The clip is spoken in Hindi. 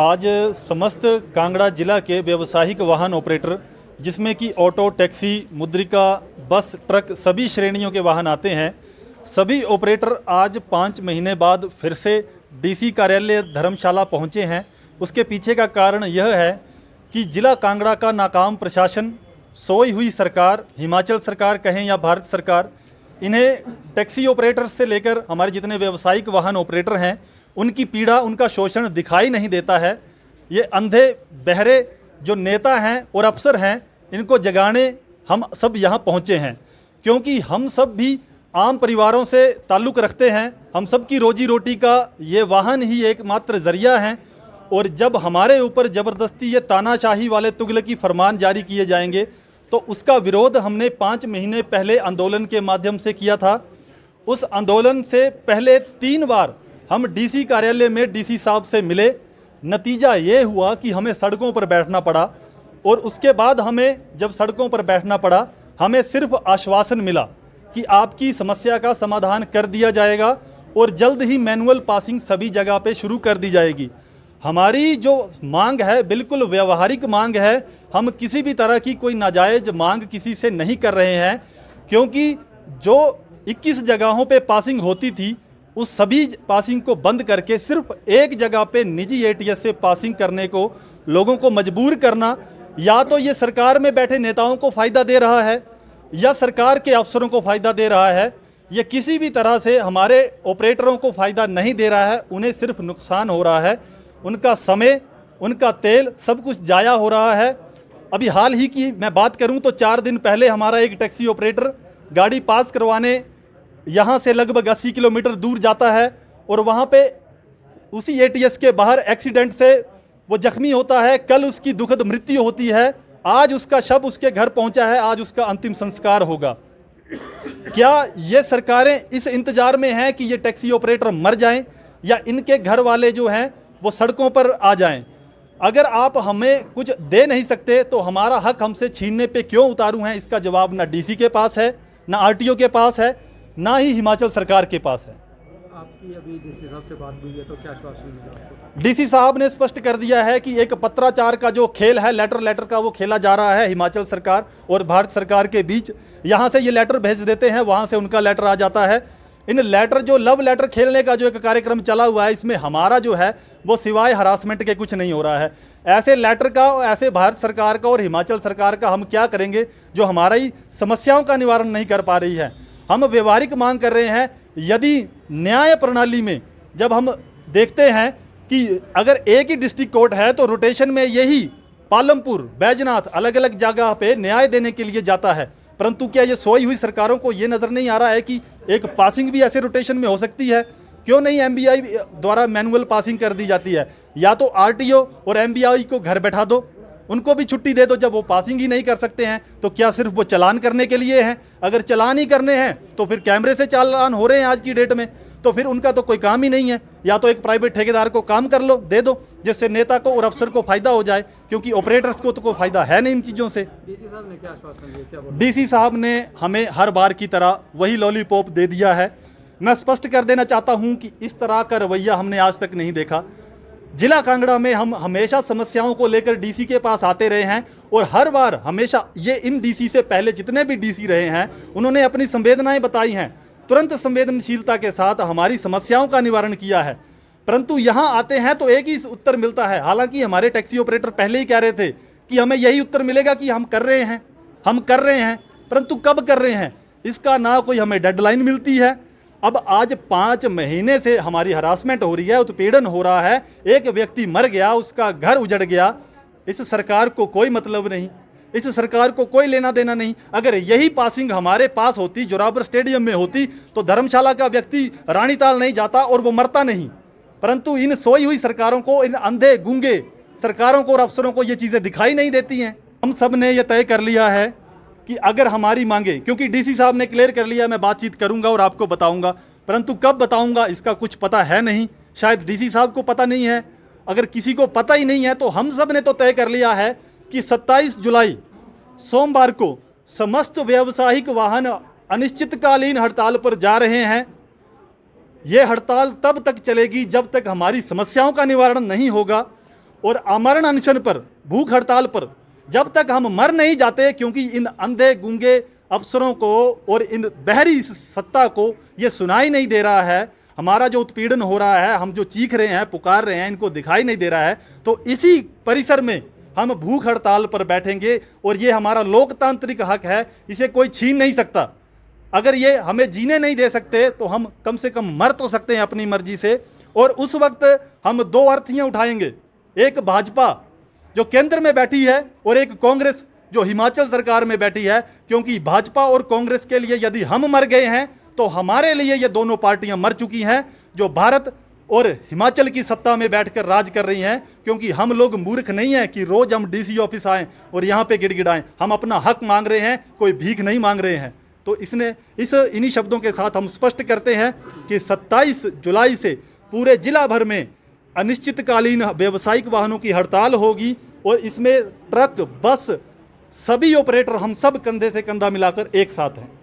आज समस्त कांगड़ा जिला के व्यावसायिक वाहन ऑपरेटर, जिसमें कि ऑटो, टैक्सी, मुद्रिका, बस, ट्रक सभी श्रेणियों के वाहन आते हैं, सभी ऑपरेटर आज 5 महीने बाद फिर से डीसी कार्यालय धर्मशाला पहुंचे हैं। उसके पीछे का कारण यह है कि जिला कांगड़ा का नाकाम प्रशासन, सोई हुई सरकार, हिमाचल सरकार कहें या भारत सरकार, इन्हें टैक्सी ऑपरेटर से लेकर हमारे जितने व्यावसायिक वाहन ऑपरेटर हैं उनकी पीड़ा, उनका शोषण दिखाई नहीं देता है। ये अंधे बहरे जो नेता हैं और अफसर हैं, इनको जगाने हम सब यहाँ पहुँचे हैं, क्योंकि हम सब भी आम परिवारों से ताल्लुक़ रखते हैं। हम सब की रोजी रोटी का ये वाहन ही एकमात्र ज़रिया है, और जब हमारे ऊपर ज़बरदस्ती ये तानाशाही वाले तुगलकी फरमान जारी किए जाएंगे तो उसका विरोध हमने 5 महीने पहले आंदोलन के माध्यम से किया था। उस आंदोलन से पहले 3 बार हम डीसी कार्यालय में डीसी साहब से मिले। नतीजा ये हुआ कि हमें सड़कों पर बैठना पड़ा, और उसके बाद हमें जब सड़कों पर बैठना पड़ा, हमें सिर्फ आश्वासन मिला कि आपकी समस्या का समाधान कर दिया जाएगा और जल्द ही मैनुअल पासिंग सभी जगह पे शुरू कर दी जाएगी। हमारी जो मांग है बिल्कुल व्यवहारिक मांग है। हम किसी भी तरह की कोई नाजायज मांग किसी से नहीं कर रहे हैं, क्योंकि जो 21 जगहों पे पासिंग होती थी उस सभी पासिंग को बंद करके सिर्फ एक जगह पे निजी एटीएस से पासिंग करने को लोगों को मजबूर करना, या तो ये सरकार में बैठे नेताओं को फ़ायदा दे रहा है या सरकार के अफसरों को फ़ायदा दे रहा है। ये किसी भी तरह से हमारे ऑपरेटरों को फ़ायदा नहीं दे रहा है, उन्हें सिर्फ नुकसान हो रहा है। उनका समय, उनका तेल, सब कुछ जाया हो रहा है। अभी हाल ही की मैं बात करूं तो 4 दिन पहले हमारा एक टैक्सी ऑपरेटर गाड़ी पास करवाने यहाँ से लगभग 80 किलोमीटर दूर जाता है, और वहाँ पे उसी एटीएस के बाहर एक्सीडेंट से वो जख्मी होता है। कल उसकी दुखद मृत्यु होती है, आज उसका शव उसके घर पहुँचा है, आज उसका अंतिम संस्कार होगा। क्या ये सरकारें इस इंतजार में हैं कि ये टैक्सी ऑपरेटर मर जाएं या इनके घर वाले जो हैं वो सड़कों पर आ जाएं? अगर आप हमें कुछ दे नहीं सकते तो हमारा हक हमसे छीनने पे क्यों उतारू हैं? इसका जवाब ना डीसी के पास है, ना आरटीओ के पास है, ना ही हिमाचल सरकार के पास है। आपकी अभी डीसी साहब से बात हुई है तो क्या आश्वासन मिला आपको? डीसी साहब ने स्पष्ट कर दिया है कि एक पत्राचार का जो खेल है, लेटर का, वो खेला जा रहा है हिमाचल सरकार और भारत सरकार के बीच। यहाँ से ये लेटर भेज देते हैं, वहाँ से उनका लेटर आ जाता है। इन लेटर, जो लव लेटर खेलने का जो एक कार्यक्रम चला हुआ है, इसमें हमारा जो है वो सिवाय हरासमेंट के कुछ नहीं हो रहा है। ऐसे लेटर का, ऐसे भारत सरकार का और हिमाचल सरकार का हम क्या करेंगे जो हमारी समस्याओं का निवारण नहीं कर पा रही है? हम व्यवहारिक मांग कर रहे हैं। यदि न्याय प्रणाली में जब हम देखते हैं कि अगर एक ही डिस्ट्रिक्ट कोर्ट है तो रोटेशन में यही पालमपुर, बैजनाथ अलग अलग जगह पे न्याय देने के लिए जाता है, परंतु क्या ये सोई हुई सरकारों को ये नज़र नहीं आ रहा है कि एक पासिंग भी ऐसे रोटेशन में हो सकती है? क्यों नहीं एमबीआई द्वारा मैनुअल पासिंग कर दी जाती है? या तो आरटीओ और एमबीआई को घर बैठा दो, उनको भी छुट्टी दे दो। जब वो पासिंग ही नहीं कर सकते हैं तो क्या सिर्फ वो चालान करने के लिए हैं? अगर चालान ही करने हैं तो फिर कैमरे से चालान हो रहे हैं आज की डेट में, तो फिर उनका तो कोई काम ही नहीं है। या तो एक प्राइवेट ठेकेदार को काम कर लो, दे दो, जिससे नेता को और अफसर को फायदा हो जाए, क्योंकि ऑपरेटर्स को तो कोई फायदा है नहीं इन चीज़ों से। डीसी साहब ने क्या आश्वासन दिया, क्या बोला? डीसी साहब ने हमें हर बार की तरह वही लॉलीपॉप दे दिया है। मैं स्पष्ट कर देना चाहता हूं कि इस तरह का रवैया हमने आज तक नहीं देखा। जिला कांगड़ा में हम हमेशा समस्याओं को लेकर डीसी के पास आते रहे हैं, और हर बार हमेशा ये इन डीसी से पहले जितने भी डीसी रहे हैं उन्होंने अपनी संवेदनाएं बताई हैं, तुरंत संवेदनशीलता के साथ हमारी समस्याओं का निवारण किया है। परंतु यहाँ आते हैं तो एक ही उत्तर मिलता है। हालांकि हमारे टैक्सी ऑपरेटर पहले ही कह रहे थे कि हमें यही उत्तर मिलेगा कि हम कर रहे हैं, हम कर रहे हैं, परंतु कब कर रहे हैं इसका ना कोई हमें डेडलाइन मिलती है। अब आज 5 महीने से हमारी हरासमेंट हो रही है, उत्पीड़न हो रहा है। एक व्यक्ति मर गया, उसका घर उजड़ गया, इस सरकार को कोई मतलब नहीं, इस सरकार को कोई लेना देना नहीं। अगर यही पासिंग हमारे पास होती, जोरावर स्टेडियम में होती, तो धर्मशाला का व्यक्ति रानीताल नहीं जाता और वो मरता नहीं। परंतु इन सोई हुई सरकारों को, इन अंधे गूंगे सरकारों को और अफसरों को ये चीज़ें दिखाई नहीं देती हैं। हम सब ने यह तय कर लिया है कि अगर हमारी मांगे, क्योंकि डीसी साहब ने क्लियर कर लिया मैं बातचीत करूंगा और आपको बताऊंगा, परंतु कब बताऊंगा इसका कुछ पता है नहीं। शायद डीसी साहब को पता नहीं है। अगर किसी को पता ही नहीं है तो हम सब ने तो तय कर लिया है कि 27 जुलाई सोमवार को समस्त व्यावसायिक वाहन अनिश्चितकालीन हड़ताल पर जा रहे हैं। ये हड़ताल तब तक चलेगी जब तक हमारी समस्याओं का निवारण नहीं होगा। और आमरण अनशन पर, भूख हड़ताल पर जब तक हम मर नहीं जाते, क्योंकि इन अंधे गूंगे अफसरों को और इन बहरी सत्ता को ये सुनाई नहीं दे रहा है, हमारा जो उत्पीड़न हो रहा है, हम जो चीख रहे हैं, पुकार रहे हैं, इनको दिखाई नहीं दे रहा है। तो इसी परिसर में हम भूख हड़ताल पर बैठेंगे और ये हमारा लोकतांत्रिक हक है, इसे कोई छीन नहीं सकता। अगर ये हमें जीने नहीं दे सकते तो हम कम से कम मर तो सकते हैं अपनी मर्जी से। और उस वक्त हम दो अर्थीयाँ उठाएंगे, एक भाजपा जो केंद्र में बैठी है और एक कांग्रेस जो हिमाचल सरकार में बैठी है, क्योंकि भाजपा और कांग्रेस के लिए यदि हम मर गए हैं तो हमारे लिए ये दोनों पार्टियां मर चुकी हैं जो भारत और हिमाचल की सत्ता में बैठकर राज कर रही हैं। क्योंकि हम लोग मूर्ख नहीं हैं कि रोज हम डीसी ऑफिस आएँ और यहाँ पे गिड़गिड़ाएं, हम अपना हक मांग रहे हैं, कोई भीख नहीं मांग रहे हैं। तो इन्हीं शब्दों के साथ हम स्पष्ट करते हैं कि 27 जुलाई से पूरे जिला भर में अनिश्चितकालीन व्यावसायिक वाहनों की हड़ताल होगी और इसमें ट्रक, बस, सभी ऑपरेटर हम सब कंधे से कंधा मिलाकर एक साथ हैं।